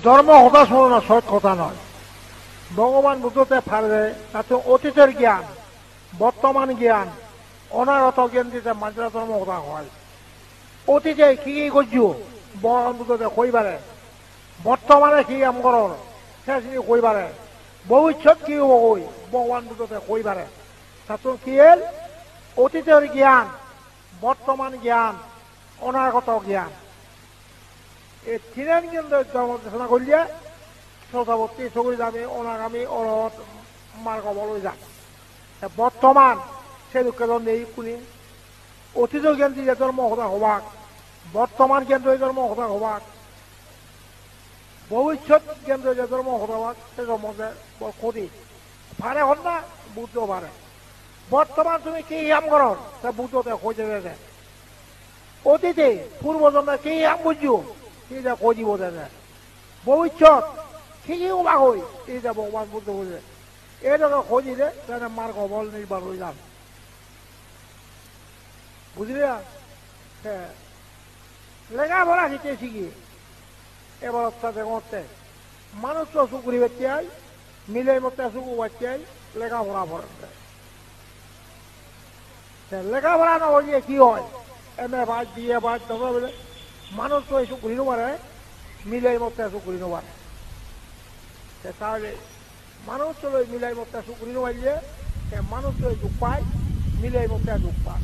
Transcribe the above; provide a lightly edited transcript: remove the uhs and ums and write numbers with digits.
ধর্ম হতাশ হলো না, সৎ কথা নয়। ভগবান বুঝতে পারবে তাতে অতীতের জ্ঞান, বর্তমান জ্ঞান, অনাগত জ্ঞান দিতে মানুষের ধর্ম হতা হয়। অতীতে কি কি করছো ভগবান বুঝতে কইবারে, বর্তমানে কি কাম করো সেখিনি কইবারে, ভবিষ্যৎ কি হব কই ভগবান বুঝতে কইবারে। তাতে কি এল অতীতের জ্ঞান, বর্তমান জ্ঞান, অনাগত জ্ঞান, এই তিনের কিন্তু ধর্ম দেশনা করলে শ্রদ্ধাবর্তী সগুরিগামী অনাগামী অরহত মার্গ বলে যান। বর্তমান সে দুঃখের নেই কোনি, অতীত জ্ঞান দিয়ে ধর্ম হতা হবাক, বর্তমান জ্ঞান দিয়ে ধর্ম হতা হবাক, ভবিষ্যৎ জ্ঞান দিয়ে ধর্ম হতা হবাক, সে ধর্মকে ক্ষতি পারে হন না বুঝতেও পারে। বর্তমান তুমি কি কাম করো তা বুঝতে খোঁজে দেয়, অতীতে পূর্বজন্মে কি কাম বুঝছো সেটা খোঁজিব দেয়, ভবিষ্যৎ ঠিকই ওবা হই এইটা ভগবান বুঝতে বুঝে এইটাকে খোঁজিলে তাহলে মার্গ বল নির্ভর হয়ে যান। বুঝলি? হ্যাঁ, লেখাপড়া শিখেছি কি এবার সাথে করতে মানুষ তো সুকুরি বেঁচে আই, মিলে মতো সুকু বাচ্চে আই, লেখাপড়া পড়তে লেখাপড়া না হইলে কি হয়, এম এ বাদ বিএ বাদ বলে মানুষ তো এসব করি পারে, মিলে মতো এসব করি পারে। তাহলে মানুষ তো মিলাই মতো এসব করি পারলে মানুষ তো যুগ পায়, মিলাই মতো যুগ পায়।